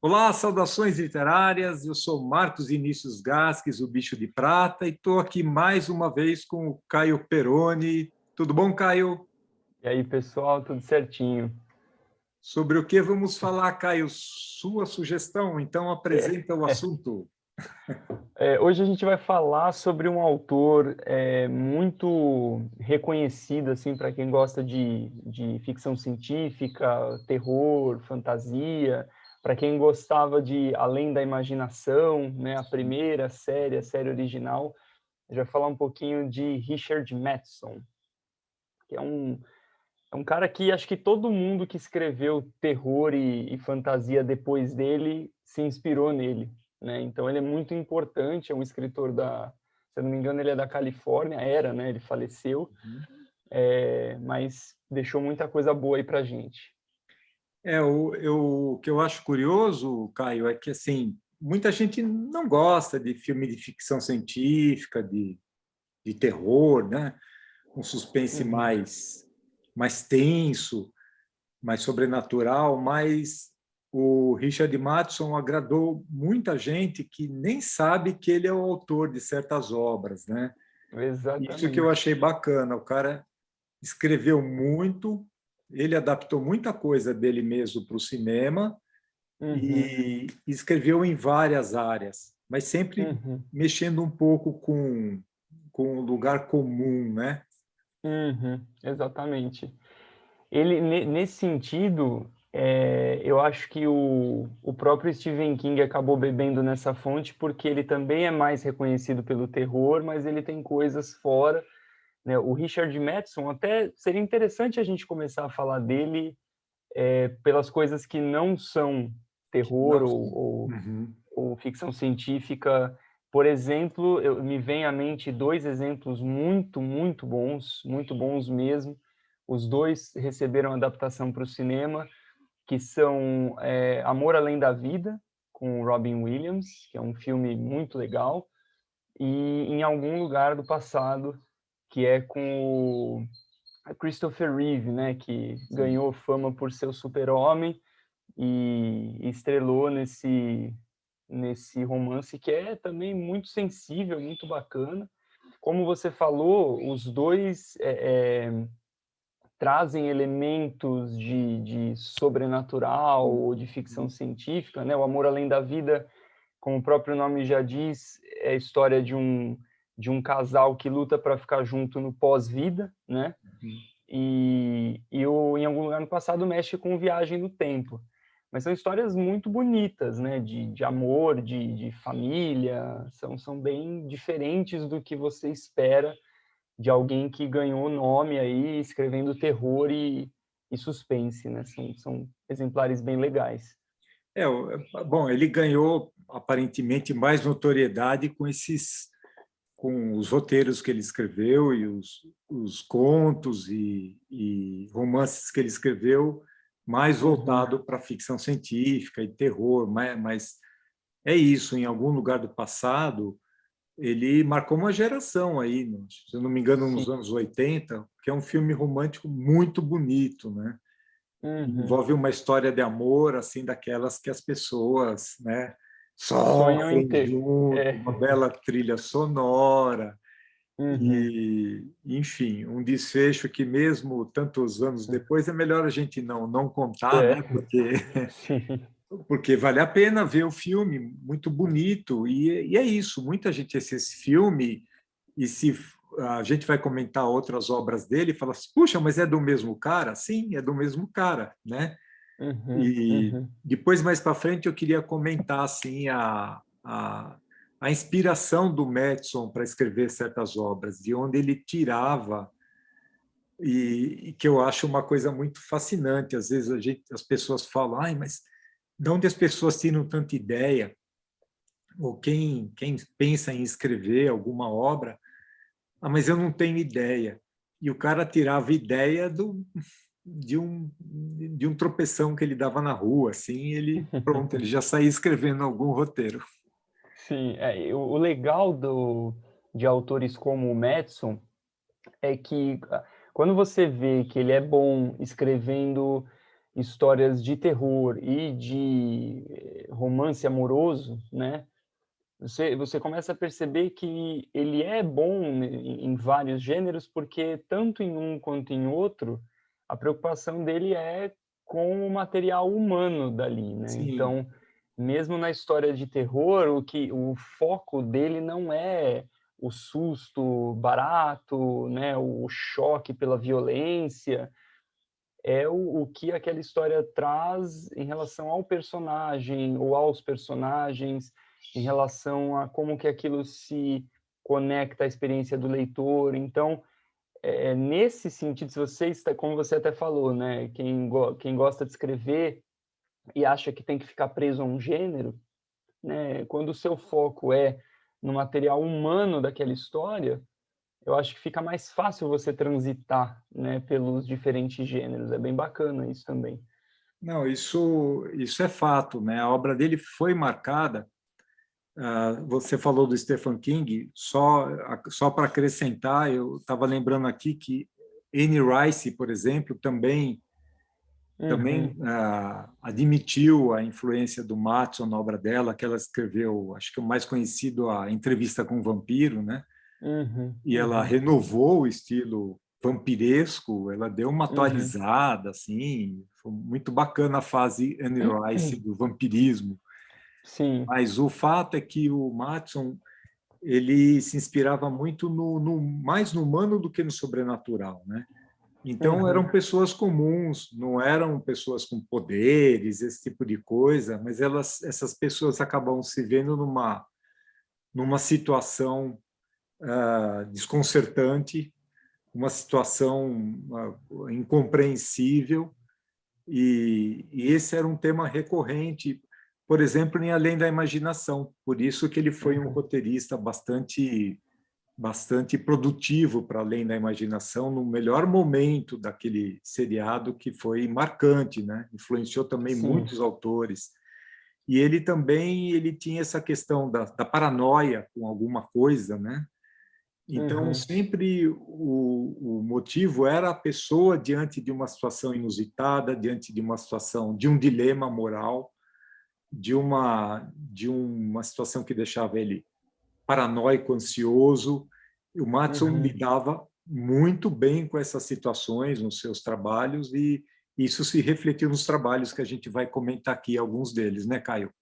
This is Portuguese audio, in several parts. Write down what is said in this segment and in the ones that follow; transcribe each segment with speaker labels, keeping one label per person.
Speaker 1: Olá, saudações literárias. Eu sou Marcos Vinícius Gasques, o Bicho de Prata, e estou aqui mais uma vez com o Caio Peroni. Tudo bom, Caio?
Speaker 2: E aí, pessoal, tudo certinho?
Speaker 1: Sobre o que vamos falar, Caio? Sua sugestão, então apresenta o assunto.
Speaker 2: Hoje a gente vai falar sobre um autor muito reconhecido assim para quem gosta de ficção científica, terror, fantasia, para quem gostava de Além da Imaginação, né, a primeira série, a série original. A gente vai falar um pouquinho de Richard Matheson, que é um cara que acho que todo mundo que escreveu terror e fantasia depois dele se inspirou nele, né? Então ele é muito importante, é um escritor se eu não me engano, ele é da Califórnia, né? Ele faleceu, mas deixou muita coisa boa aí pra gente.
Speaker 1: O que eu acho curioso, Caio, é que assim, muita gente não gosta de filme de ficção científica, de terror, né? Um suspense
Speaker 2: Uhum,
Speaker 1: mais tenso, mais sobrenatural, mas o Richard Matheson agradou muita gente que nem sabe que ele é o autor de certas obras, né? Isso que eu
Speaker 2: exatamente.
Speaker 1: achei bacana. O cara escreveu muito, ele adaptou muita coisa dele mesmo para o cinema
Speaker 2: Uhum,
Speaker 1: e escreveu em várias áreas, mas sempre
Speaker 2: uhum,
Speaker 1: mexendo um pouco com o lugar comum, né?
Speaker 2: exatamente. Ele, nesse sentido, eu acho que o próprio Stephen King acabou bebendo nessa fonte porque ele também é mais reconhecido pelo terror, mas ele tem coisas fora, né? O Richard Matheson, até seria interessante a gente começar a falar dele pelas coisas que não são terror
Speaker 1: Não. Uhum.
Speaker 2: ou ficção científica. Por exemplo, me vem à mente dois exemplos muito bons mesmo. Os dois receberam adaptação para o cinema, que são Amor Além da Vida, com o Robin Williams, que é um filme muito legal, e Em Algum Lugar do Passado, que é com o Christopher Reeve, né, que
Speaker 1: Sim.
Speaker 2: ganhou fama por ser o super-homem e estrelou nesse romance que é também muito sensível, muito bacana. Como você falou, os dois trazem elementos de sobrenatural ou de ficção científica, né? O Amor Além da Vida, como o próprio nome já diz, é a história de um casal que luta para ficar junto no pós-vida, né? E Em Algum Lugar no Passado mexe com viagem no tempo. Mas são histórias muito bonitas, né? De amor, de família, são bem diferentes do que você espera de alguém que ganhou nome aí escrevendo terror e suspense, né? São exemplares bem legais.
Speaker 1: Bom, ele ganhou aparentemente mais notoriedade com os roteiros que ele escreveu e os contos e romances que ele escreveu, mais
Speaker 2: Uhum,
Speaker 1: voltado para ficção científica e terror, mas é isso. Em algum lugar do passado, ele marcou uma geração aí, se eu não me engano,
Speaker 2: sim.
Speaker 1: nos anos 80, que é um filme romântico muito bonito, né?
Speaker 2: Uhum.
Speaker 1: Envolve uma história de amor, assim, daquelas que as pessoas, né,
Speaker 2: Sonham em
Speaker 1: sofrem
Speaker 2: ter.
Speaker 1: junto,
Speaker 2: É.
Speaker 1: uma bela trilha sonora
Speaker 2: Uhum.
Speaker 1: e, enfim, um desfecho que mesmo tantos anos depois é melhor a gente não contar,
Speaker 2: É.
Speaker 1: né,
Speaker 2: Sim.
Speaker 1: porque vale a pena ver o filme, muito bonito, e é isso, muita gente assiste esse filme e se a gente vai comentar outras obras dele e fala assim, puxa, mas é do mesmo cara? Sim, é do mesmo cara, né?
Speaker 2: Uhum.
Speaker 1: E
Speaker 2: Uhum.
Speaker 1: depois, mais para frente, eu queria comentar assim, a inspiração do Madison para escrever certas obras, de onde ele tirava, e que eu acho uma coisa muito fascinante. Às vezes as pessoas falam, ai, mas de onde as pessoas tiram tanta ideia? Ou quem pensa em escrever alguma obra, ah, mas eu não tenho ideia. E o cara tirava ideia de um tropeção que ele dava na rua, assim, pronto, ele já saía escrevendo algum roteiro.
Speaker 2: Sim, o legal de autores como o Madison é que quando você vê que ele é bom escrevendo histórias de terror e de romance amoroso, né? Você começa a perceber que ele é bom em vários gêneros, porque tanto em um quanto em outro, a preocupação dele é com o material humano dali, né?
Speaker 1: Sim,
Speaker 2: Então, mesmo na história de terror, o foco dele não é o susto barato, né? O choque pela violência, é o que aquela história traz em relação ao personagem ou aos personagens, em relação a como que aquilo se conecta à experiência do leitor. Então, nesse sentido, se você está, como você até falou, né, quem gosta de escrever e acha que tem que ficar preso a um gênero, né, quando o seu foco é no material humano daquela história, eu acho que fica mais fácil você transitar, né, pelos diferentes gêneros. É bem bacana isso também.
Speaker 1: não, isso é fato, né? A obra dele foi marcada. Você falou do Stephen King, só para acrescentar, eu estava lembrando aqui que Anne Rice, por exemplo, também
Speaker 2: Uhum,
Speaker 1: admitiu a influência do Matson na obra dela, que ela escreveu, acho que o mais conhecido, a Entrevista com o Vampiro, né?
Speaker 2: uhum,
Speaker 1: E ela
Speaker 2: uhum,
Speaker 1: renovou o estilo vampiresco, ela deu uma
Speaker 2: uhum.
Speaker 1: atualizada, assim, foi muito bacana a fase Anne Rice do vampirismo.
Speaker 2: Sim.
Speaker 1: Mas o fato é que o Matson ele se inspirava muito mais no humano do que no sobrenatural, né? Então
Speaker 2: Uhum,
Speaker 1: eram pessoas comuns, não eram pessoas com poderes, esse tipo de coisa, mas essas pessoas acabam se vendo numa situação desconcertante, uma situação incompreensível, e esse era um tema recorrente, por exemplo, em Além da Imaginação. Por isso que ele foi um
Speaker 2: uhum.
Speaker 1: roteirista bastante produtivo para Além da Imaginação, no melhor momento daquele seriado que foi marcante, né? Influenciou também
Speaker 2: Sim.
Speaker 1: muitos autores. E ele tinha essa questão da paranoia com alguma coisa, né? Então,
Speaker 2: Uhum,
Speaker 1: sempre o motivo era a pessoa diante de uma situação inusitada, diante de uma situação, de um dilema moral, de uma situação que deixava ele paranoico, ansioso. O Matson
Speaker 2: uhum.
Speaker 1: lidava muito bem com essas situações nos seus trabalhos e isso se refletiu nos trabalhos que a gente vai comentar aqui, alguns deles, né, Caio?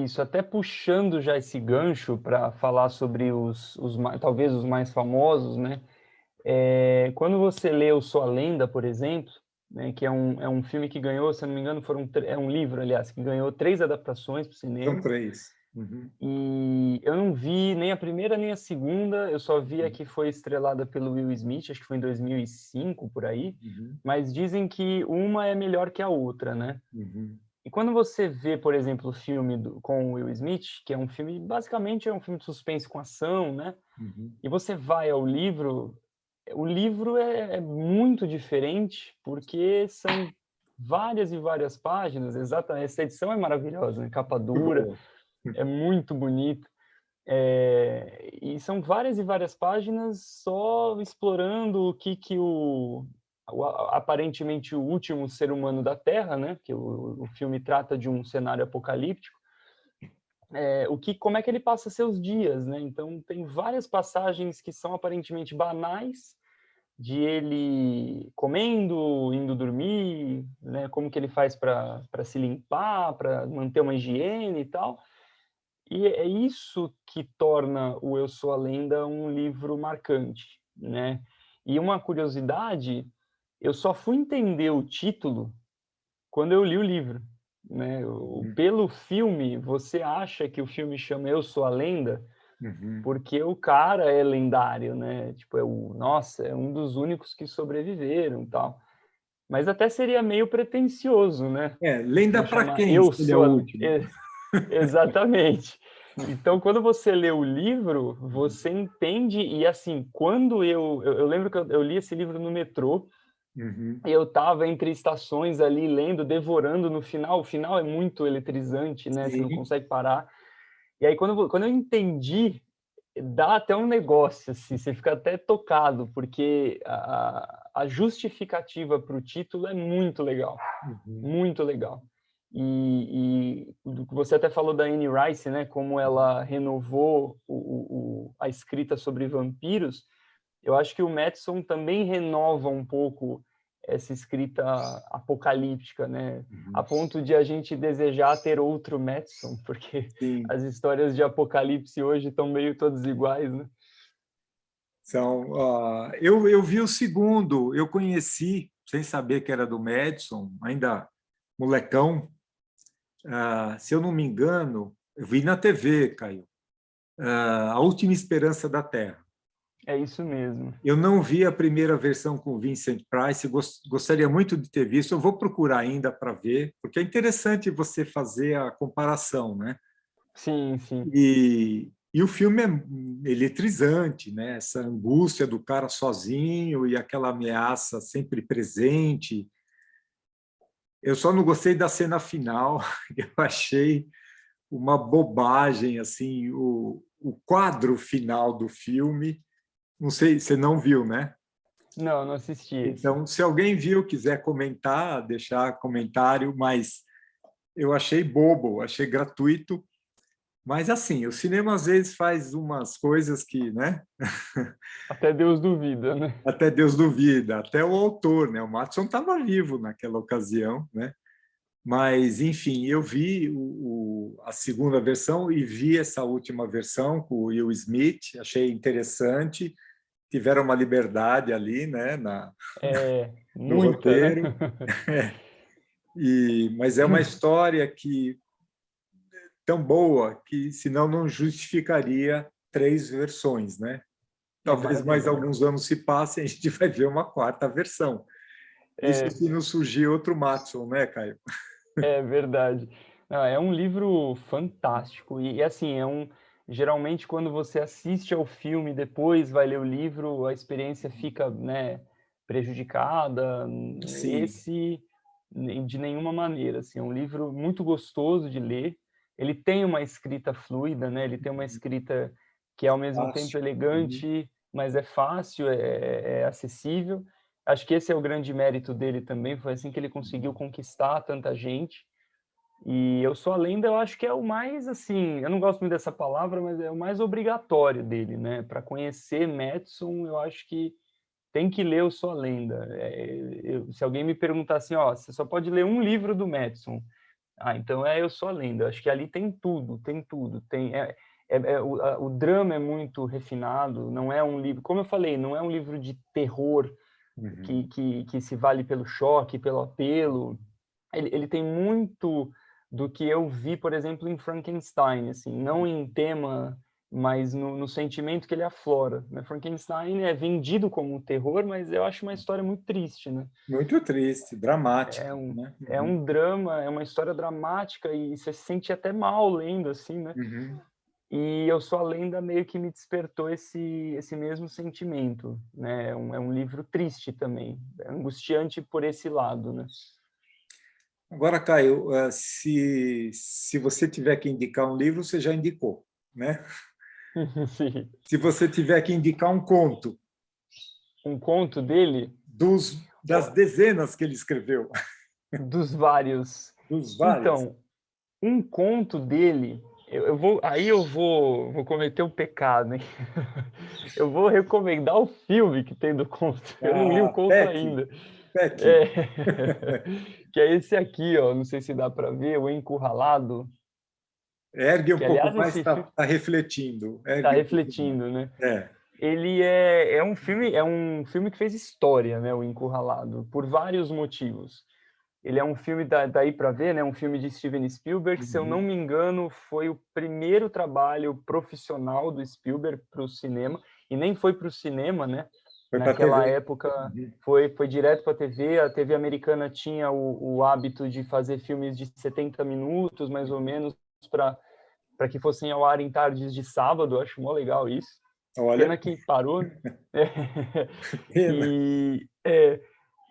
Speaker 2: Isso, até puxando já esse gancho para falar sobre talvez os mais famosos, né? Quando você lê Eu Sou a Lenda, por exemplo, né, que é um filme que ganhou, se eu não me engano, é um livro, aliás, que ganhou 3 adaptações para o
Speaker 1: São
Speaker 2: cinema.
Speaker 1: três. Uhum.
Speaker 2: E eu não vi nem a primeira nem a segunda, eu só vi a que foi estrelada pelo Will Smith, acho que foi em 2005, por aí,
Speaker 1: Uhum.
Speaker 2: mas dizem que uma é melhor que a outra, né?
Speaker 1: Uhum.
Speaker 2: E quando você vê, por exemplo, o filme com o Will Smith, que é um filme, basicamente é um filme de suspense com ação, né?
Speaker 1: Uhum.
Speaker 2: E você vai ao livro, o livro é muito diferente, porque são várias e várias páginas, exatamente, essa edição é maravilhosa, né? Capa
Speaker 1: Muito
Speaker 2: dura,
Speaker 1: boa.
Speaker 2: é muito bonito. E são várias e várias páginas só explorando o que aparentemente o último ser humano da Terra, né? Que o filme trata de um cenário apocalíptico. Como é que ele passa seus dias, né? Então tem várias passagens que são aparentemente banais, de ele comendo, indo dormir, né? Como que ele faz para se limpar, para manter uma higiene e tal. E é isso que torna o Eu Sou a Lenda um livro marcante, né? E uma curiosidade, eu só fui entender o título quando eu li o livro, né?
Speaker 1: Uhum.
Speaker 2: Pelo filme, você acha que o filme chama Eu Sou a Lenda
Speaker 1: Uhum.
Speaker 2: porque o cara é lendário, né? Tipo, nossa, é um dos únicos que sobreviveram, e tal. Mas até seria meio pretensioso, né? O
Speaker 1: Lenda
Speaker 2: filme
Speaker 1: para
Speaker 2: chama
Speaker 1: quem,
Speaker 2: Eu
Speaker 1: se ele é
Speaker 2: Sou
Speaker 1: o
Speaker 2: a...
Speaker 1: último?
Speaker 2: Exatamente. Então, quando você lê o livro, você entende, e assim, quando eu lembro que eu li esse livro no metrô,
Speaker 1: Uhum.
Speaker 2: e eu estava entre estações ali, lendo, devorando no final, o final é muito eletrizante, né, você não
Speaker 1: Sim.
Speaker 2: consegue parar, e aí quando eu entendi, dá até um negócio, assim, você fica até tocado, porque a justificativa para o título é muito legal, muito legal. E você até falou da Anne Rice, né, como ela renovou a escrita sobre vampiros. Eu acho que o Mattson também renova um pouco essa escrita apocalíptica, né? A ponto de a gente desejar ter outro Mattson, porque
Speaker 1: Sim.
Speaker 2: as histórias de apocalipse hoje estão meio todas iguais, né?
Speaker 1: Eu vi o segundo, eu conheci, sem saber que era do Madison, ainda molecão. Se eu não me engano, eu vi na TV, Caio, A Última Esperança da Terra.
Speaker 2: É isso mesmo.
Speaker 1: Eu não vi a primeira versão com Vincent Price, gostaria muito de ter visto, eu vou procurar ainda para ver, porque é interessante você fazer a comparação, né?
Speaker 2: Sim, sim.
Speaker 1: E o filme é eletrizante, né? Essa angústia do cara sozinho e aquela ameaça sempre presente. Eu só não gostei da cena final, eu achei uma bobagem, assim, o quadro final do filme. Não sei, você não viu, né?
Speaker 2: Não, não assisti esse.
Speaker 1: Então, se alguém viu, quiser comentar, deixar comentário, mas eu achei bobo, achei gratuito. Mas, assim, o cinema às vezes faz umas coisas que, né?
Speaker 2: Até Deus duvida, né?
Speaker 1: Até Deus duvida, até o autor, né? O Matson estava vivo naquela ocasião, né? Mas, enfim, eu vi a segunda versão e vi essa última versão com o Will Smith, achei interessante. Tiveram uma liberdade ali, né, no
Speaker 2: Muita, né?
Speaker 1: roteiro. Mas é uma história que tão boa que, senão, não justificaria três versões, né?
Speaker 2: É
Speaker 1: Talvez mais
Speaker 2: maravilhoso.
Speaker 1: alguns anos se passem e a gente vai ver uma quarta versão. Isso
Speaker 2: É,
Speaker 1: se não surgir outro Matson, né, Caio?
Speaker 2: é verdade. Não, é um livro fantástico. E assim, geralmente quando você assiste ao filme e depois vai ler o livro, a experiência fica, né, prejudicada.
Speaker 1: Sim,
Speaker 2: Esse, de nenhuma maneira, assim, é um livro muito gostoso de ler. Ele tem uma escrita fluida, né? Ele tem uma escrita que é ao mesmo tempo
Speaker 1: fácil.
Speaker 2: elegante, mas é fácil, é acessível. Acho que esse é o grande mérito dele também, foi assim que ele conseguiu conquistar tanta gente. E Eu Sou a Lenda, eu acho que é o mais, assim, eu não gosto muito dessa palavra, mas é o mais obrigatório dele, né? Para conhecer Madison, eu acho que tem que ler Eu Sou a Lenda. Se alguém me perguntar assim, ó, você só pode ler um livro do Madison, então é Eu Sou a Lenda. Eu acho que ali tem tudo, tem tudo. O drama é muito refinado, não é um livro, como eu falei, não é um livro de terror que se vale pelo choque, pelo apelo. Ele tem muito do que eu vi, por exemplo, em Frankenstein, assim, não em tema, mas no sentimento que ele aflora, né? Frankenstein é vendido como um terror, mas eu acho uma história muito triste, né?
Speaker 1: Muito triste, dramática,
Speaker 2: É um,
Speaker 1: né?
Speaker 2: é um drama, é uma história dramática e você se sente até mal lendo, assim, né?
Speaker 1: Uhum.
Speaker 2: E Eu Sou a Lenda meio que me despertou esse mesmo sentimento, né? É um livro triste também, é angustiante por esse lado, né?
Speaker 1: Agora, Caio, se você tiver que indicar um livro, você já indicou, né?
Speaker 2: Sim.
Speaker 1: Se você tiver que indicar um conto
Speaker 2: Um conto dele,
Speaker 1: das dezenas que ele escreveu,
Speaker 2: dos vários.
Speaker 1: dos vários.
Speaker 2: Então, um conto dele, eu vou cometer um pecado, hein? Eu vou recomendar o filme que tem do conto. Eu não li o conto
Speaker 1: Peck,
Speaker 2: ainda.
Speaker 1: Peck,
Speaker 2: É, que é esse aqui, ó. Não sei se dá para ver, o Encurralado.
Speaker 1: ergue um
Speaker 2: Que
Speaker 1: pouco
Speaker 2: aliás
Speaker 1: mais,
Speaker 2: esse
Speaker 1: está
Speaker 2: filme
Speaker 1: tá refletindo,
Speaker 2: tá
Speaker 1: ergue um pouco mais.
Speaker 2: refletindo, né?
Speaker 1: É.
Speaker 2: Ele é um filme que fez história, né? O Encurralado, por vários motivos. Ele é um filme daí para ver, né? Um filme de Steven Spielberg. Se eu não
Speaker 1: Uhum.
Speaker 2: me engano, foi o primeiro trabalho profissional do Spielberg para o cinema. E nem foi para o cinema, né?
Speaker 1: Foi para a
Speaker 2: Naquela
Speaker 1: TV.
Speaker 2: época
Speaker 1: Uhum.
Speaker 2: foi direto para a TV. A TV americana tinha o hábito de fazer filmes de 70 minutos, mais ou menos, para que fossem ao ar em tardes de sábado. Eu acho mó legal isso.
Speaker 1: Olha,
Speaker 2: Pena que parou, né?
Speaker 1: pena.
Speaker 2: E,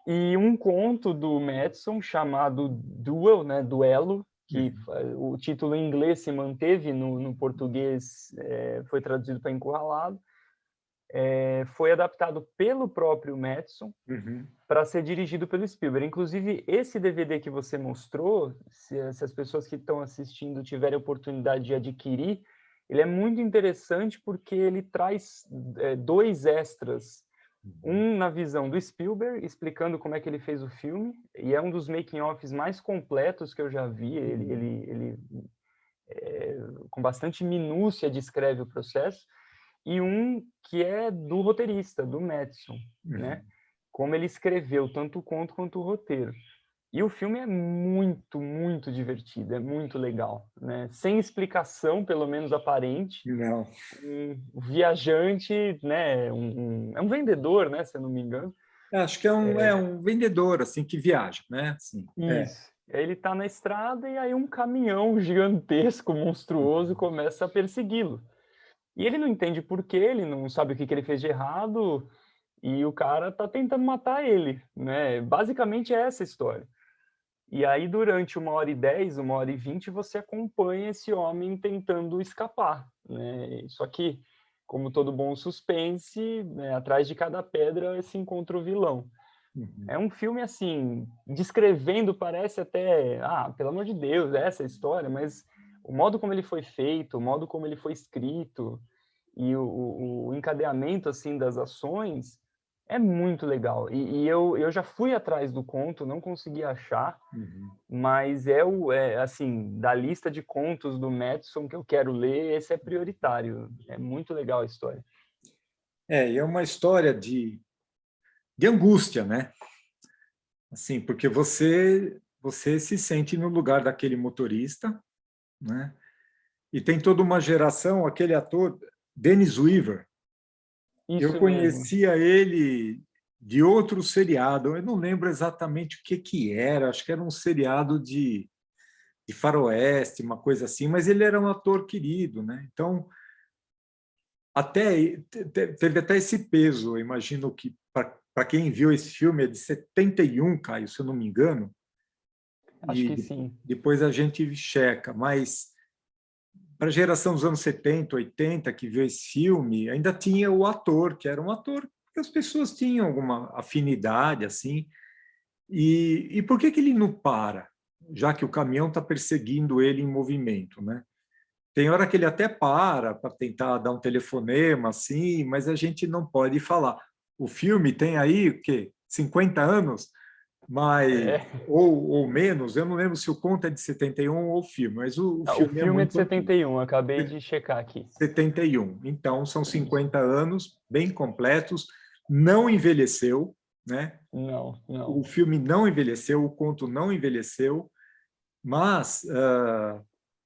Speaker 2: e um conto do Madison chamado Duel, né, Duelo, que o título em inglês se manteve, no português foi traduzido para Encurralado, foi adaptado pelo próprio Madison
Speaker 1: Uhum.
Speaker 2: para ser dirigido pelo Spielberg. Inclusive, esse DVD que você mostrou, se as pessoas que estão assistindo tiverem a oportunidade de adquirir, ele é muito interessante porque ele traz 2 extras. Um na visão do Spielberg, explicando como é que ele fez o filme, e é um dos making-offs mais completos que eu já vi. Ele com bastante minúcia descreve o processo. E um que é do roteirista, do Madison, né? Como ele escreveu tanto o conto quanto o roteiro. E o filme é muito, muito divertido, é muito legal, né? Sem explicação, pelo menos aparente.
Speaker 1: Não.
Speaker 2: Um viajante, né? É um vendedor, né? Se eu não me engano.
Speaker 1: Acho que é um vendedor assim que viaja, né? Assim,
Speaker 2: Isso. Ele está na estrada e aí um caminhão gigantesco, monstruoso, começa a persegui-lo. E ele não entende por quê, ele não sabe o que ele fez de errado, e o cara tá tentando matar ele, né? Basicamente é essa a história. E aí, durante 1h10, 1h20, você acompanha esse homem tentando escapar, né? Só que, como todo bom suspense, né, atrás de cada pedra se encontra o vilão. É um filme, assim, descrevendo, parece até, pelo amor de Deus, essa é a história, mas o modo como ele foi feito, o modo como ele foi escrito e o encadeamento, assim, das ações é muito legal. E eu já fui atrás do conto, não consegui achar, mas assim, da lista de contos do Madison que eu quero ler, esse é prioritário. É muito legal a história.
Speaker 1: E é uma história de angústia, né? Assim, porque você se sente no lugar daquele motorista, né? E tem toda uma geração, aquele ator, Dennis Weaver. Eu
Speaker 2: Isso mesmo.
Speaker 1: conhecia ele de outro seriado, eu não lembro exatamente o que era, acho que era um seriado de faroeste, uma coisa assim, mas ele era um ator querido, né? Então, teve até esse peso, eu imagino que para quem viu esse filme é de 71, Caio, se eu não me engano,
Speaker 2: Acho
Speaker 1: e
Speaker 2: que sim.
Speaker 1: depois a gente checa, mas para a geração dos anos 70, 80, que viu esse filme, ainda tinha o ator, que era um ator que as pessoas tinham alguma afinidade, assim. E por que ele não para, já que o caminhão está perseguindo ele em movimento, né? Tem hora que ele até para tentar dar um telefonema, assim, mas a gente não pode falar. O filme tem aí, o quê? 50 anos? Mas,
Speaker 2: É.
Speaker 1: ou menos, eu não lembro se o conto é de 71 ou o filme, mas o
Speaker 2: O
Speaker 1: filme é
Speaker 2: filme é de
Speaker 1: muito antigo.
Speaker 2: 71, acabei de checar aqui.
Speaker 1: 71. Então, são
Speaker 2: Isso.
Speaker 1: 50 anos, bem completos. Não envelheceu, né?
Speaker 2: Não,
Speaker 1: O
Speaker 2: não.
Speaker 1: filme não envelheceu, o conto não envelheceu, mas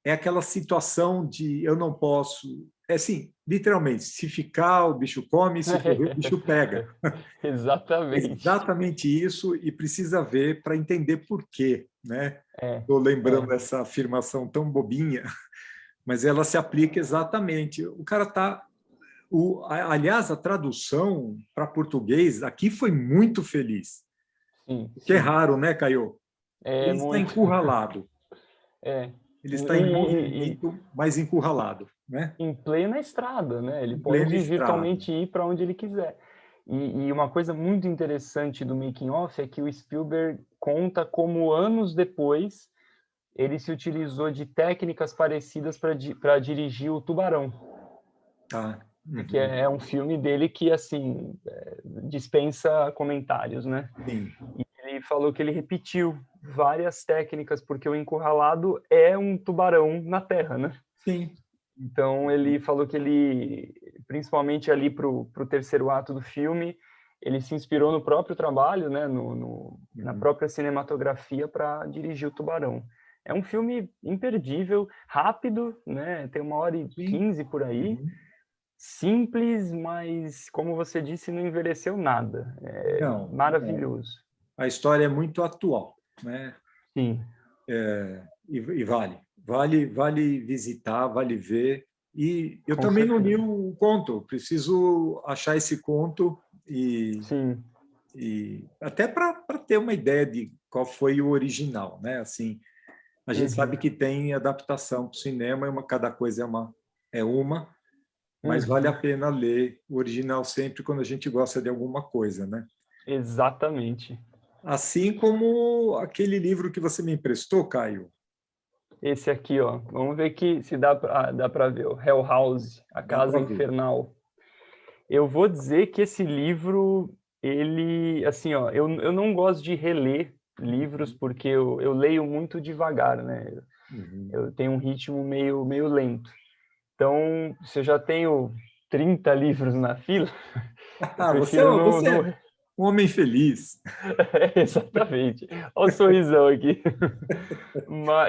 Speaker 1: é aquela situação de eu não posso... É assim, literalmente, se ficar, o bicho come, se correr, o bicho pega.
Speaker 2: Exatamente.
Speaker 1: Exatamente isso, e precisa ver para entender por quê, né?
Speaker 2: É,
Speaker 1: Estou lembrando
Speaker 2: é.
Speaker 1: essa afirmação tão bobinha, mas ela se aplica exatamente. O cara está... Aliás, a tradução para português aqui foi muito feliz,
Speaker 2: Sim,
Speaker 1: o que é
Speaker 2: sim.
Speaker 1: raro, né, Caio?
Speaker 2: É
Speaker 1: Ele está
Speaker 2: muito.
Speaker 1: encurralado,
Speaker 2: É.
Speaker 1: ele está em
Speaker 2: E
Speaker 1: movimento, mas encurralado, né?
Speaker 2: em plena estrada, né? Ele
Speaker 1: Em plena
Speaker 2: pode
Speaker 1: estrada.
Speaker 2: virtualmente ir para onde ele quiser. E uma coisa muito interessante do making of é que o Spielberg conta como anos depois ele se utilizou de técnicas parecidas para dirigir o Tubarão,
Speaker 1: Tá.
Speaker 2: que é um filme dele que assim dispensa comentários, né?
Speaker 1: Sim,
Speaker 2: E ele falou que ele repetiu várias técnicas porque o encurralado é um tubarão na terra, né?
Speaker 1: sim.
Speaker 2: Então ele falou que ele, principalmente ali para o terceiro ato do filme, ele se inspirou no próprio trabalho, né, na própria cinematografia para dirigir o Tubarão. É um filme imperdível, rápido, né, tem 1h15 por aí,
Speaker 1: Uhum.
Speaker 2: simples, mas como você disse, não envelheceu nada. É
Speaker 1: Não, não.
Speaker 2: maravilhoso.
Speaker 1: A história é muito atual, né?
Speaker 2: Sim,
Speaker 1: E vale visitar, vale ver. E eu
Speaker 2: com
Speaker 1: também não li
Speaker 2: certeza.
Speaker 1: o conto, preciso achar esse conto
Speaker 2: Sim.
Speaker 1: e até para ter uma ideia de qual foi o original, né? Assim, a gente sabe
Speaker 2: Uhum.
Speaker 1: que tem adaptação para o cinema, cada coisa é uma, mas vale a pena ler o original sempre quando a gente gosta de alguma coisa, né?
Speaker 2: Exatamente.
Speaker 1: Assim como aquele livro que você me emprestou, Caio.
Speaker 2: Esse aqui, ó. Vamos ver que se dá para ver. O Hell House, A
Speaker 1: Dá
Speaker 2: Casa
Speaker 1: para ver.
Speaker 2: Infernal. Eu vou dizer que esse livro, ele, assim, ó, eu não gosto de reler livros porque eu leio muito devagar, né?
Speaker 1: Uhum.
Speaker 2: Eu tenho um ritmo meio lento. Então, se eu já tenho 30 livros na fila, eu
Speaker 1: Ah,
Speaker 2: prefiro
Speaker 1: você é um homem feliz.
Speaker 2: Exatamente. Olha o sorrisão aqui.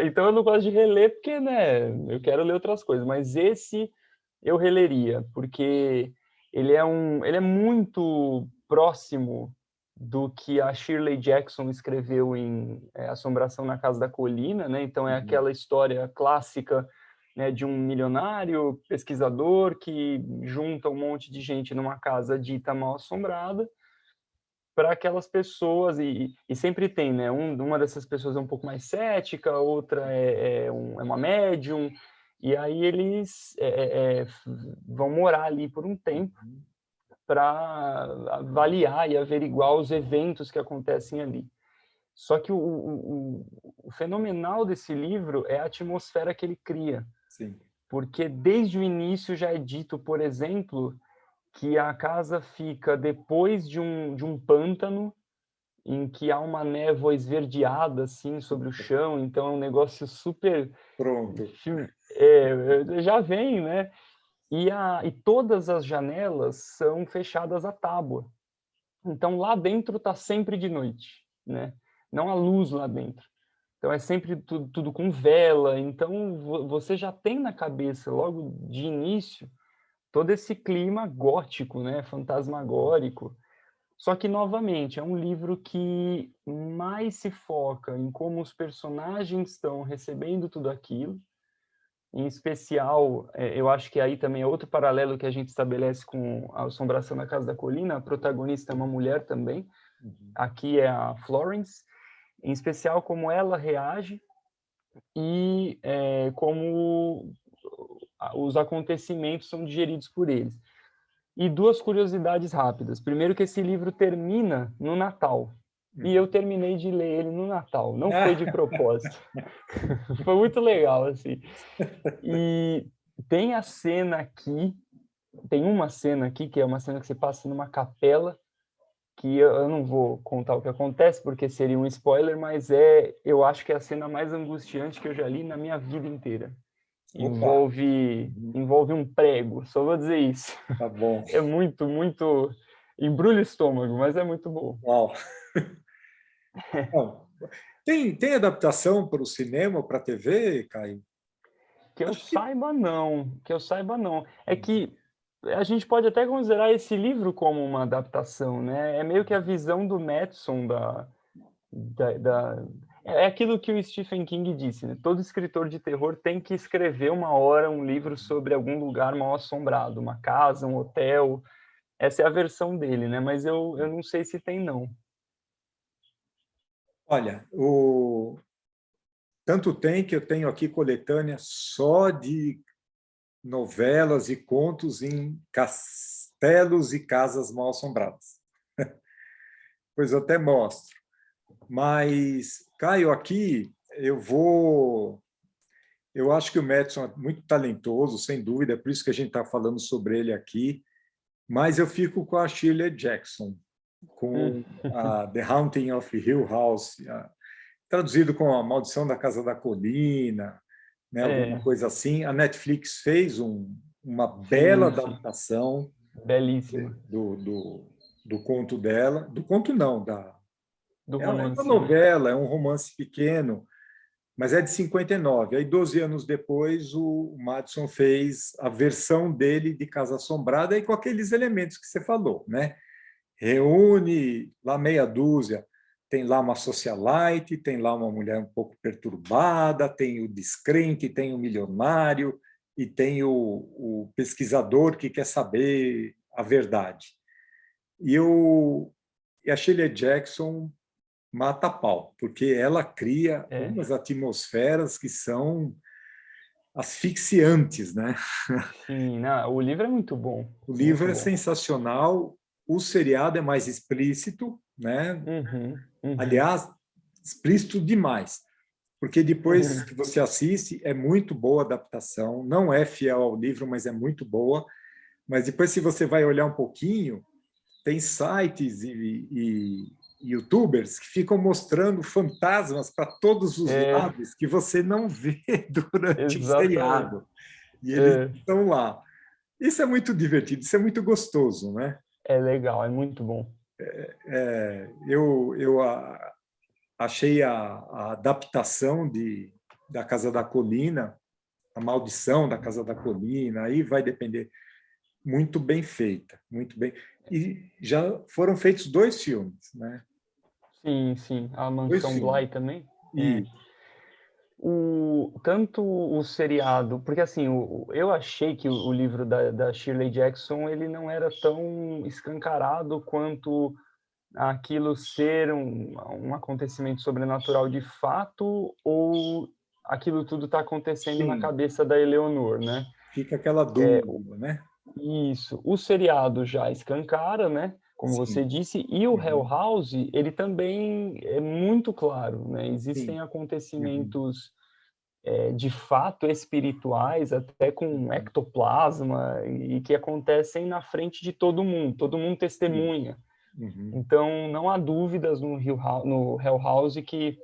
Speaker 2: Então eu não gosto de reler porque, né, eu quero ler outras coisas, mas esse eu releria, porque ele é muito próximo do que a Shirley Jackson escreveu em Assombração na Casa da Colina, né? Então é
Speaker 1: Uhum.
Speaker 2: aquela história clássica, né, de um milionário pesquisador que junta um monte de gente numa casa dita mal assombrada para aquelas pessoas, e sempre tem, né? Uma dessas pessoas é um pouco mais cética, outra é uma médium, e aí eles vão morar ali por um tempo para avaliar e averiguar os eventos que acontecem ali. Só que o fenomenal desse livro é a atmosfera que ele cria,
Speaker 1: Sim.
Speaker 2: porque desde o início já é dito, por exemplo, que a casa fica depois de um pântano, em que há uma névoa esverdeada assim sobre o chão, então é um negócio super
Speaker 1: Pronto.
Speaker 2: já vem, né? E todas as janelas são fechadas à tábua. Então lá dentro está sempre de noite, né? Não há luz lá dentro. Então é sempre tudo com vela. Então você já tem na cabeça logo de início todo esse clima gótico, né? Fantasmagórico. Só que, novamente, é um livro que mais se foca em como os personagens estão recebendo tudo aquilo. Em especial, eu acho que aí também é outro paralelo que a gente estabelece com a Assombração na Casa da Colina. A protagonista é uma mulher também.
Speaker 1: Uhum.
Speaker 2: Aqui é a Florence. Em especial, como ela reage e como os acontecimentos são digeridos por eles. E duas curiosidades rápidas. Primeiro que esse livro termina no Natal. E eu terminei de ler ele no Natal. Não foi de propósito. Foi muito legal, assim. E tem a cena aqui, tem uma cena aqui, que é uma cena que você passa numa capela, que eu não vou contar o que acontece, porque seria um spoiler, mas eu acho que é a cena mais angustiante que eu já li na minha vida inteira.
Speaker 1: Opa.
Speaker 2: Envolve,
Speaker 1: Uhum.
Speaker 2: envolve um prego, só vou dizer isso.
Speaker 1: Tá bom.
Speaker 2: É muito, muito... Embrulha o estômago, mas é muito bom.
Speaker 1: Uau. Bom, tem adaptação para o cinema ou para a TV, Caio?
Speaker 2: Que eu
Speaker 1: Acho que.
Speaker 2: saiba, não. Que eu saiba, não. É que a gente pode até considerar esse livro como uma adaptação, né? É meio que a visão do Matheson é aquilo que o Stephen King disse, né? Todo escritor de terror tem que escrever uma hora um livro sobre algum lugar mal assombrado, uma casa, um hotel. Essa é a versão dele, né? Mas eu não sei se tem, não.
Speaker 1: Olha, tanto tem que eu tenho aqui coletânea só de novelas e contos em castelos e casas mal assombradas. Pois eu até mostro. Mas, Caio, aqui eu acho que o Madison é muito talentoso, sem dúvida, é por isso que a gente está falando sobre ele aqui, mas eu fico com a Shirley Jackson,
Speaker 2: Hum,
Speaker 1: com a The Haunting of Hill House, traduzido com A Maldição da Casa da Colina, né, alguma
Speaker 2: é,
Speaker 1: coisa assim. A Netflix fez uma bela
Speaker 2: sim, sim.
Speaker 1: adaptação
Speaker 2: Belíssima.
Speaker 1: do conto dela, do conto não,
Speaker 2: Do
Speaker 1: é uma
Speaker 2: romance, né?
Speaker 1: novela, é um romance pequeno, mas é de 59. Aí, 12 anos depois, o Madison fez a versão dele de Casa Assombrada, e com aqueles elementos que você falou, né? Reúne lá meia dúzia, tem lá uma socialite, tem lá uma mulher um pouco perturbada, tem o descrente, tem o milionário e tem o pesquisador que quer saber a verdade. E a Shirley Jackson mata a pau, porque ela cria
Speaker 2: É.
Speaker 1: umas atmosferas que são asfixiantes, né?
Speaker 2: Sim, não, o livro é muito bom.
Speaker 1: O
Speaker 2: Muito
Speaker 1: livro é
Speaker 2: bom.
Speaker 1: sensacional, o seriado é mais explícito, né?
Speaker 2: Uhum, uhum,
Speaker 1: Aliás, explícito demais, porque depois
Speaker 2: uhum.
Speaker 1: que você assiste, é muito boa a adaptação, não é fiel ao livro, mas é muito boa. Mas depois, se você vai olhar um pouquinho, tem sites e YouTubers que ficam mostrando fantasmas para todos os
Speaker 2: É,
Speaker 1: lados que você não vê durante o
Speaker 2: exatamente.
Speaker 1: seriado. E eles
Speaker 2: É,
Speaker 1: estão lá. Isso é muito divertido, isso é muito gostoso, né?
Speaker 2: é legal, é muito bom.
Speaker 1: Eu achei a adaptação da Casa da Colina, a Maldição da Casa da Colina, aí vai depender, muito bem feita, muito bem. E já foram feitos 2 filmes, né?
Speaker 2: Sim, sim. A
Speaker 1: Dois
Speaker 2: Mansão
Speaker 1: filmes.
Speaker 2: Bly também. É.
Speaker 1: E
Speaker 2: Tanto o seriado, porque assim, eu achei que o livro da Shirley Jackson ele não era tão escancarado quanto aquilo ser um acontecimento sobrenatural de fato ou aquilo tudo está acontecendo na
Speaker 1: sim,
Speaker 2: cabeça da Eleanor, né?
Speaker 1: fica aquela dúvida, né?
Speaker 2: Isso. O seriado já escancara, né? Como você
Speaker 1: Sim,
Speaker 2: disse, e o Hell
Speaker 1: uhum,
Speaker 2: House, ele também é muito claro, né? Existem
Speaker 1: sim, uhum,
Speaker 2: acontecimentos de fato espirituais, até com
Speaker 1: uhum,
Speaker 2: ectoplasma, e que acontecem na frente de todo mundo
Speaker 1: sim,
Speaker 2: testemunha.
Speaker 1: uhum,
Speaker 2: Então, não há dúvidas no Hell House que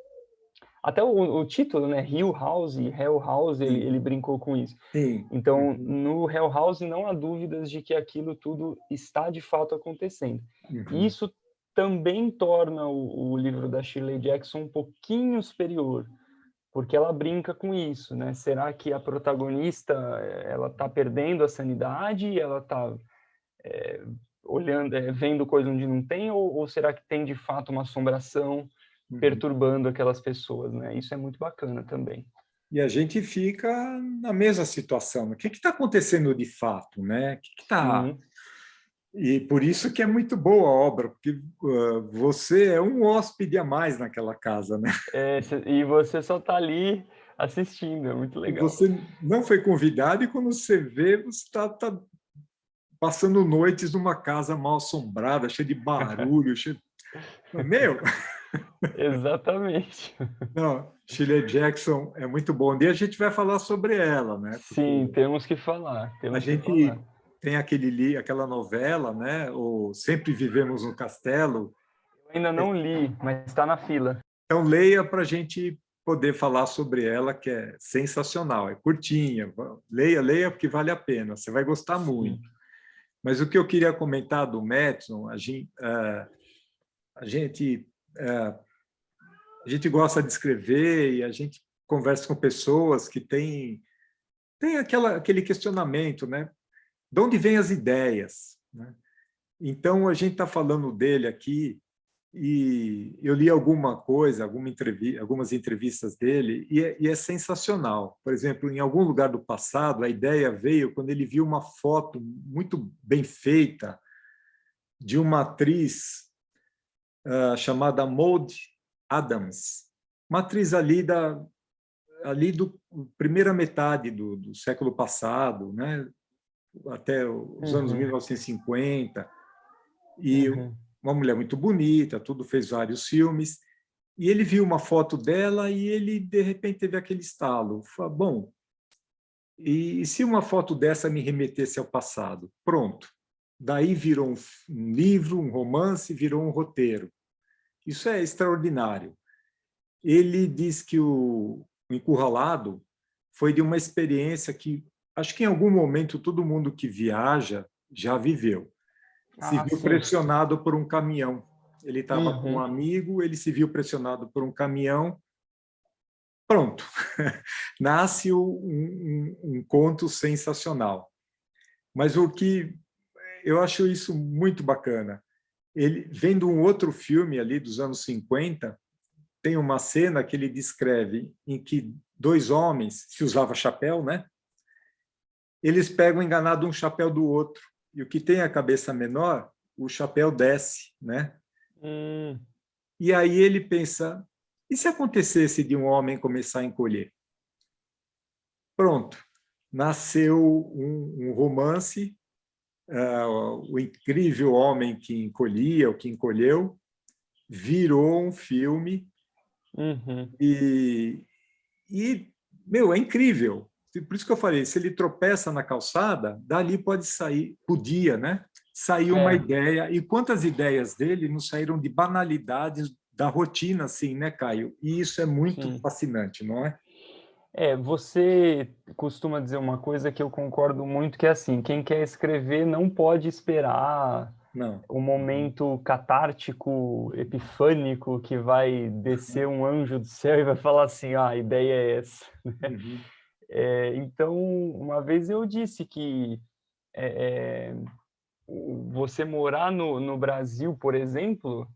Speaker 2: até o título, né, Hill House e Hell House,
Speaker 1: sim,
Speaker 2: ele brincou com isso.
Speaker 1: sim,
Speaker 2: Então,
Speaker 1: uhum,
Speaker 2: no Hell House não há dúvidas de que aquilo tudo está de fato acontecendo. E
Speaker 1: uhum,
Speaker 2: isso também torna o livro da Shirley Jackson um pouquinho superior, porque ela brinca com isso, né? Será que a protagonista ela está perdendo a sanidade, ela está olhando, vendo coisa onde não tem, ou será que tem de fato uma assombração
Speaker 1: uhum.
Speaker 2: perturbando aquelas pessoas, né? Isso é muito bacana também.
Speaker 1: E a gente fica na mesma situação. O que está acontecendo de fato, né? O que está.
Speaker 2: Sim,
Speaker 1: E por isso que é muito boa a obra, porque você é um hóspede a mais naquela casa, né?
Speaker 2: e você só está ali assistindo, é muito
Speaker 1: E
Speaker 2: legal.
Speaker 1: você não foi convidado e quando você vê, você está passando noites numa casa mal assombrada, cheia de barulho, cheia... Meu,
Speaker 2: Exatamente.
Speaker 1: não, Shirley Jackson é muito bom. Um dia a gente vai falar sobre ela, né? Porque
Speaker 2: Sim, temos que falar,
Speaker 1: a
Speaker 2: temos que falar.
Speaker 1: gente tem aquela novela, né? O Sempre Vivemos no Castelo.
Speaker 2: Eu ainda não li, mas está na fila.
Speaker 1: Então leia para a gente poder falar sobre ela, que é sensacional, é curtinha. Leia, leia, porque vale a pena. Você vai gostar
Speaker 2: Sim.
Speaker 1: muito. Mas o que eu queria comentar do Madison, a gente, a gente gosta de escrever e a gente conversa com pessoas que têm aquele questionamento, né? De onde vêm as ideias? Né? Então, a gente está falando dele aqui e eu li alguma coisa, algumas entrevistas dele e é sensacional. Por exemplo, em algum lugar do passado, a ideia veio quando ele viu uma foto muito bem feita de uma atriz chamada Maud Adams, uma atriz ali do primeira metade do século passado, né? Até os anos
Speaker 2: Uhum,
Speaker 1: 1950, e
Speaker 2: uhum.
Speaker 1: uma mulher muito bonita, tudo, fez vários filmes, e ele viu uma foto dela e ele, de repente, teve aquele estalo. Falou, bom, e se uma foto dessa me remetesse ao passado? Pronto. Daí virou um livro, um romance, virou um roteiro. Isso é extraordinário. Ele diz que o Encurralado foi de uma experiência que acho que em algum momento todo mundo que viaja já viveu. Se
Speaker 2: Ah,
Speaker 1: viu
Speaker 2: sim.
Speaker 1: pressionado por um caminhão. Ele estava com um
Speaker 2: Uhum.
Speaker 1: amigo, ele se viu pressionado por um caminhão. Pronto, nasce um conto sensacional. Mas o que eu acho isso muito bacana. Ele vendo um outro filme ali dos anos 50, tem uma cena que ele descreve em que 2 homens, se usava chapéu, né? Eles pegam enganado um chapéu do outro. E o que tem a cabeça menor, o chapéu desce, né?
Speaker 2: Hum,
Speaker 1: E aí ele pensa, e se acontecesse de um homem começar a encolher? pronto, nasceu um romance, O Incrível Homem que Encolhia, o que Encolheu, virou um filme
Speaker 2: Uhum.
Speaker 1: e, meu, é incrível. Por isso que eu falei, se ele tropeça na calçada, dali pode sair, podia, né? Sair uma
Speaker 2: É,
Speaker 1: ideia. E quantas ideias dele não saíram de banalidades da rotina, assim, né, Caio? E isso é muito
Speaker 2: sim.
Speaker 1: fascinante, não é?
Speaker 2: Você costuma dizer uma coisa que eu concordo muito, que é assim, quem quer escrever não pode esperar
Speaker 1: Não.
Speaker 2: o momento catártico, epifânico, que vai descer um anjo do céu e vai falar assim, ah, a ideia é essa.
Speaker 1: Uhum.
Speaker 2: Então, uma vez eu disse que você morar no Brasil, por exemplo,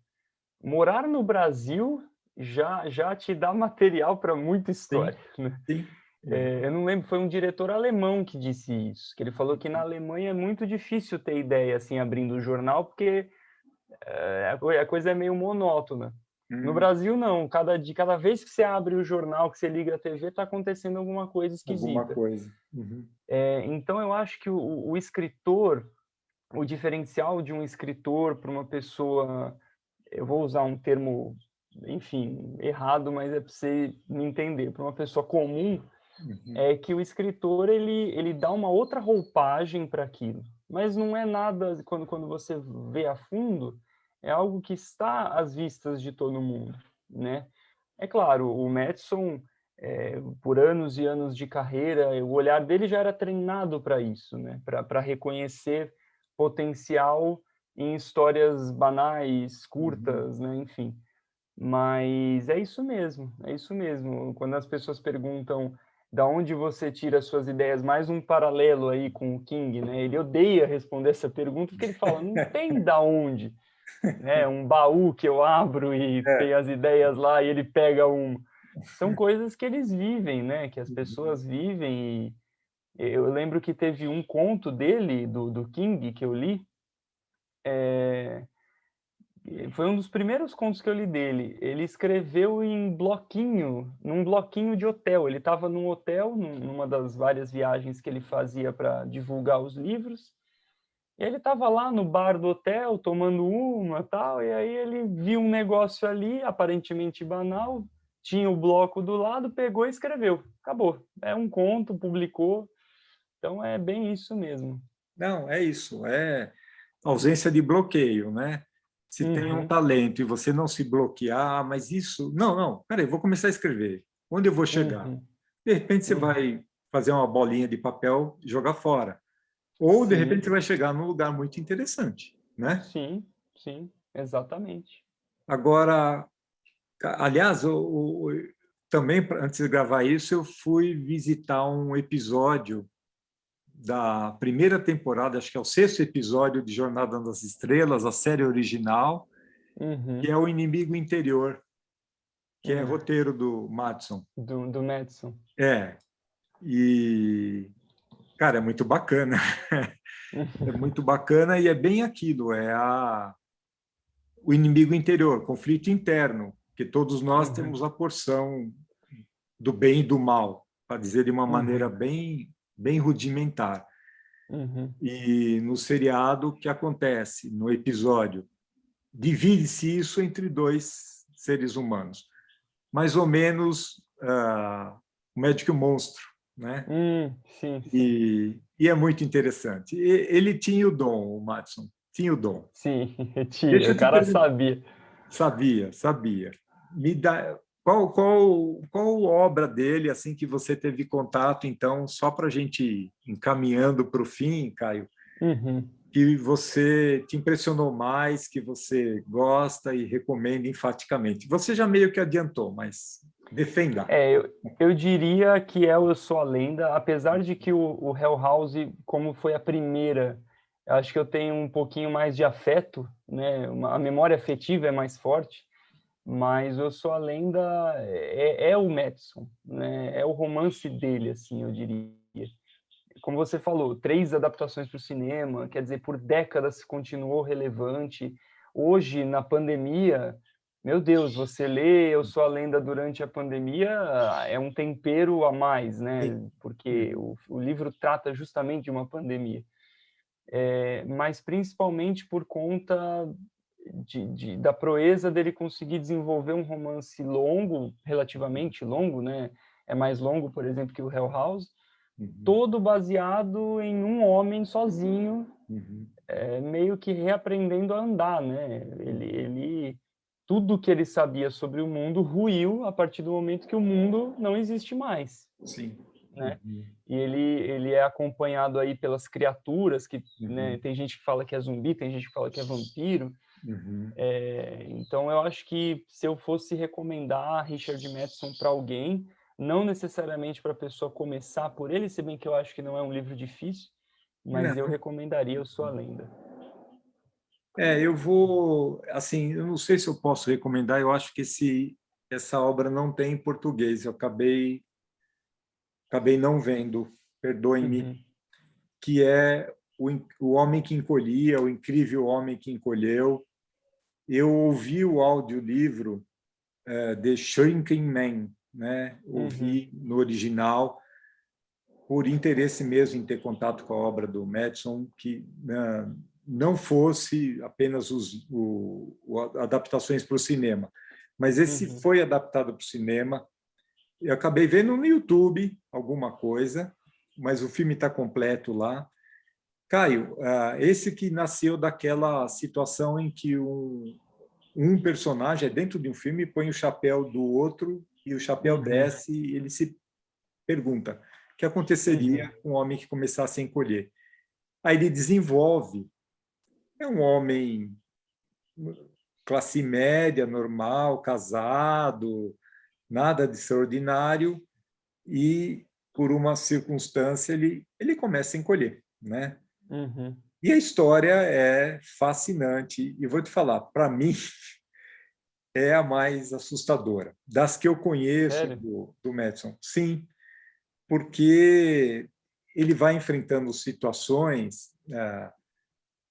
Speaker 2: morar no Brasil já te dá material para muita
Speaker 1: Sim,
Speaker 2: história, né?
Speaker 1: sim. Uhum.
Speaker 2: Eu não lembro, foi um diretor alemão que disse isso, que ele falou que na Alemanha é muito difícil ter ideia assim abrindo o jornal, porque a coisa é meio monótona. No
Speaker 1: Hum,
Speaker 2: Brasil não, cada vez que você abre o jornal, que você liga a TV, está acontecendo alguma coisa
Speaker 1: alguma
Speaker 2: esquisita.
Speaker 1: coisa. Uhum.
Speaker 2: Então eu acho que o escritor, o diferencial de um escritor para uma pessoa, eu vou usar um termo, enfim, errado, mas é para você me entender, para uma pessoa comum,
Speaker 1: Uhum.
Speaker 2: é que o escritor ele dá uma outra roupagem para aquilo, mas não é nada, quando você vê a fundo, é algo que está às vistas de todo mundo, né? É claro, o Madison, por anos e anos de carreira, o olhar dele já era treinado para isso, né? Para reconhecer potencial em histórias banais,
Speaker 1: Uhum.
Speaker 2: curtas, né? Enfim. Mas é isso mesmo, é isso mesmo. Quando as pessoas perguntam da onde você tira as suas ideias, mais um paralelo aí com o King, né? Ele odeia responder essa pergunta porque ele fala, não tem da onde, né? Um baú que eu abro e tem
Speaker 1: É.
Speaker 2: as ideias lá e ele pega um. São coisas que eles vivem, né? Que as
Speaker 1: Uhum.
Speaker 2: pessoas vivem. E eu lembro que teve um conto dele, do King, que eu li, foi um dos primeiros contos que eu li dele. Ele escreveu em bloquinho, num bloquinho de hotel. Ele estava num hotel, numa das várias viagens que ele fazia para divulgar os livros. E ele estava lá no bar do hotel, tomando uma, tal, e aí ele viu um negócio ali, aparentemente banal, tinha o bloco do lado, pegou e escreveu. Acabou. É um conto, publicou. Então é bem isso mesmo.
Speaker 1: Não, é isso. É ausência de bloqueio, né? Se tem um
Speaker 2: Uhum,
Speaker 1: talento e você não se bloquear, mas isso. Não, não, peraí, vou começar a escrever. Onde eu vou chegar?
Speaker 2: uhum,
Speaker 1: De repente você
Speaker 2: uhum.
Speaker 1: vai fazer uma bolinha de papel e jogar fora. Ou, de repente,
Speaker 2: Sim,
Speaker 1: você vai chegar num lugar muito interessante, né?
Speaker 2: sim, sim, exatamente.
Speaker 1: Agora, aliás, também, antes de gravar isso, eu fui visitar um episódio da primeira temporada, acho que é o sexto episódio de Jornada nas Estrelas, a série original, que
Speaker 2: Uhum.
Speaker 1: é O Inimigo Interior, que é
Speaker 2: Hum.
Speaker 1: roteiro do Madison.
Speaker 2: Do Madison.
Speaker 1: É, e, cara, é muito bacana. É muito bacana e é bem aquilo, o inimigo interior, conflito interno, que todos nós
Speaker 2: Uhum.
Speaker 1: temos a porção do bem e do mal, para dizer de uma maneira
Speaker 2: Uhum.
Speaker 1: bem rudimentar.
Speaker 2: Uhum.
Speaker 1: E no seriado, o que acontece? No episódio, divide-se isso entre dois seres humanos. Mais ou menos o médico e o monstro, né?
Speaker 2: Sim, sim.
Speaker 1: E é muito interessante. Ele tinha o dom, o Madison, tinha o dom.
Speaker 2: Sim,
Speaker 1: Deixa
Speaker 2: tinha. O
Speaker 1: eu te
Speaker 2: cara
Speaker 1: perguntar.
Speaker 2: sabia.
Speaker 1: Sabia. Me dá qual obra dele assim que você teve contato, então, só para a gente ir encaminhando para o fim, Caio,
Speaker 2: Uhum.
Speaker 1: que você te impressionou mais, que você gosta e recomenda enfaticamente. Você já meio que adiantou, mas defenda.
Speaker 2: Eu diria que é o Eu Sou a Lenda, apesar de que o Hell House, como foi a primeira, eu acho que eu tenho um pouquinho mais de afeto, né? A memória afetiva é mais forte, mas Eu Sou a Lenda é o Madison, né? É o romance dele, assim, eu diria. Como você falou, 3 adaptações para o cinema, quer dizer, por décadas continuou relevante. Hoje, na pandemia, meu Deus, você lê Eu Sou a Lenda durante a pandemia, é um tempero a mais, né?
Speaker 1: Sim.
Speaker 2: Porque
Speaker 1: Uhum.
Speaker 2: o livro trata justamente de uma pandemia. Mas principalmente por conta da proeza dele conseguir desenvolver um romance longo, relativamente longo, né? É mais longo, por exemplo, que o Hell House,
Speaker 1: Uhum.
Speaker 2: todo baseado em um homem sozinho,
Speaker 1: Uhum.
Speaker 2: meio que reaprendendo a andar, né? Tudo que ele sabia sobre o mundo ruiu a partir do momento que o mundo não existe mais,
Speaker 1: Sim.
Speaker 2: né?
Speaker 1: Uhum.
Speaker 2: E ele é acompanhado aí pelas criaturas que, né,
Speaker 1: Uhum.
Speaker 2: tem gente que fala que é zumbi, tem gente que fala que é vampiro.
Speaker 1: Uhum.
Speaker 2: Então eu acho que se eu fosse recomendar Richard Matheson para alguém, não necessariamente para a pessoa começar por ele, se bem que eu acho que não é um livro difícil, mas eu
Speaker 1: Não.
Speaker 2: recomendaria Eu Sou a Lenda.
Speaker 1: Eu vou, assim, eu não sei se eu posso recomendar, eu acho que essa obra não tem em português, eu acabei não vendo, perdoe-me,
Speaker 2: Uhum,
Speaker 1: que é o Homem que Encolhia, O Incrível Homem que Encolheu. Eu ouvi o audiolivro The Shrinking Man, né?
Speaker 2: uhum,
Speaker 1: Ouvi no original, por interesse mesmo em ter contato com a obra do Madison, que não fosse apenas adaptações para o cinema. Mas esse
Speaker 2: uhum,
Speaker 1: foi adaptado para o cinema. Eu acabei vendo no YouTube alguma coisa, mas o filme está completo lá. Caio, esse que nasceu daquela situação em que um personagem é dentro de um filme, põe o chapéu do outro e o chapéu
Speaker 2: uhum,
Speaker 1: desce e ele se pergunta o que aconteceria
Speaker 2: uhum,
Speaker 1: com um homem que começasse a encolher. Aí ele desenvolve, é um homem classe média, normal, casado, nada de extraordinário, e por uma circunstância ele começa a encolher, né?
Speaker 2: uhum.
Speaker 1: E a história é fascinante, e vou te falar, para mim é a mais assustadora das que eu conheço
Speaker 2: Sério?
Speaker 1: do Madison. Sim, porque ele vai enfrentando situações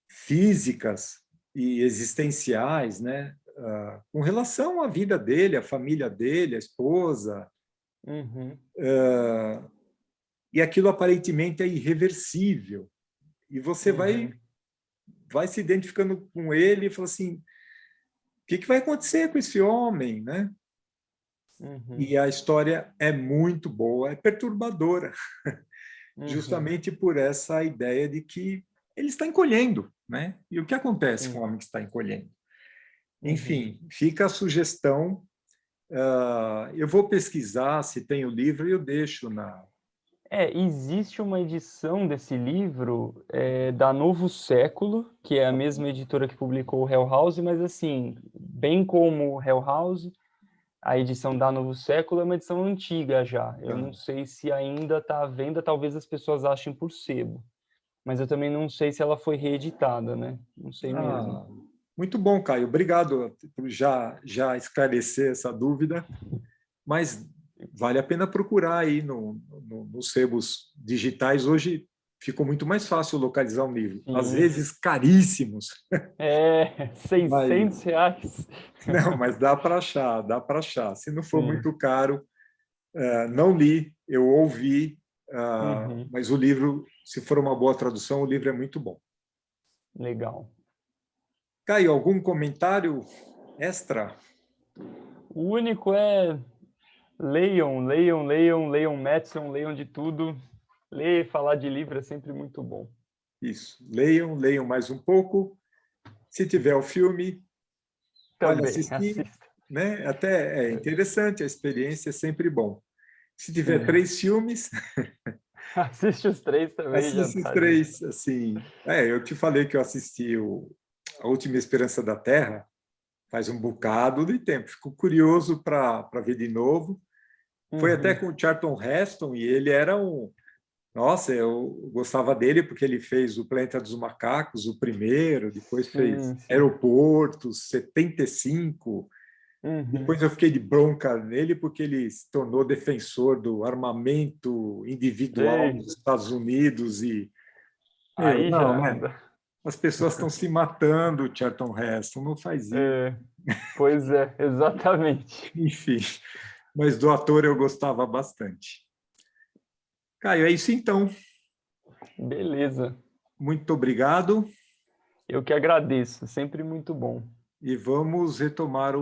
Speaker 1: físicas e existenciais, né, com relação à vida dele, à família dele, à esposa,
Speaker 2: Uhum,
Speaker 1: e aquilo aparentemente é irreversível. E você
Speaker 2: uhum,
Speaker 1: vai se identificando com ele e fala assim, o que vai acontecer com esse homem, né?
Speaker 2: uhum,
Speaker 1: E a história é muito boa, é perturbadora,
Speaker 2: uhum,
Speaker 1: justamente por essa ideia de que ele está encolhendo, né? E o que acontece com o
Speaker 2: sim,
Speaker 1: homem que está encolhendo?
Speaker 2: uhum.
Speaker 1: Enfim, fica a sugestão. Eu vou pesquisar se tem o livro e eu deixo na.
Speaker 2: Existe uma edição desse livro da Novo Século, que é a mesma editora que publicou o Hell House, mas assim, bem como o Hell House, a edição da Novo Século é uma edição antiga já. Eu não sei se ainda está à venda, talvez as pessoas achem por sebo. Mas eu também não sei se ela foi reeditada, né? Não sei mesmo.
Speaker 1: Ah, muito bom, Caio. Obrigado por já esclarecer essa dúvida, mas vale a pena procurar aí nos sebos digitais. Hoje ficou muito mais fácil localizar um livro, às
Speaker 2: Sim.
Speaker 1: vezes caríssimos, mas
Speaker 2: R$ 600.
Speaker 1: não, mas dá para achar, dá para achar. Se não for
Speaker 2: Sim.
Speaker 1: muito caro, não li, eu ouvi,
Speaker 2: Uhum.
Speaker 1: mas o livro, se for uma boa tradução, o livro é muito bom.
Speaker 2: Legal.
Speaker 1: Caio, algum comentário extra?
Speaker 2: O único é leiam, leiam, leiam, leiam Madison, leiam de tudo. Ler, falar de livro é sempre muito bom.
Speaker 1: Isso. Leiam mais um pouco. Se tiver o filme, vale
Speaker 2: Também,
Speaker 1: assistir,
Speaker 2: assista.
Speaker 1: né? Até é interessante, a experiência é sempre bom. Se tiver
Speaker 2: Sim.
Speaker 1: 3 filmes,
Speaker 2: Assiste os três também, já
Speaker 1: assiste os
Speaker 2: tá ali.
Speaker 1: 3. Assim, eu te falei que eu assisti A Última Esperança da Terra faz um bocado de tempo. Fico curioso para ver de novo. Foi até
Speaker 2: Uhum.
Speaker 1: com o Charlton Heston e ele era um. Nossa, eu gostava dele porque ele fez o Planeta dos Macacos, o primeiro, depois fez
Speaker 2: Sim, sim.
Speaker 1: Aeroportos, 75.
Speaker 2: Uhum.
Speaker 1: Depois eu fiquei de bronca nele porque ele se tornou defensor do armamento individual
Speaker 2: Sei.
Speaker 1: nos Estados Unidos e
Speaker 2: Aí
Speaker 1: não,
Speaker 2: já
Speaker 1: né?
Speaker 2: anda.
Speaker 1: as pessoas estão se matando, Charlton Heston, não faz isso.
Speaker 2: Pois é, exatamente.
Speaker 1: Enfim, mas do ator eu gostava bastante. Caio, é isso então.
Speaker 2: Beleza.
Speaker 1: Muito obrigado.
Speaker 2: Eu que agradeço, sempre muito bom.
Speaker 1: E vamos retomar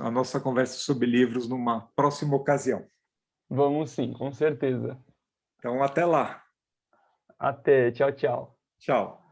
Speaker 1: a nossa conversa sobre livros numa próxima ocasião.
Speaker 2: Vamos sim, com certeza.
Speaker 1: Então, até lá.
Speaker 2: Até, tchau, tchau.
Speaker 1: Tchau.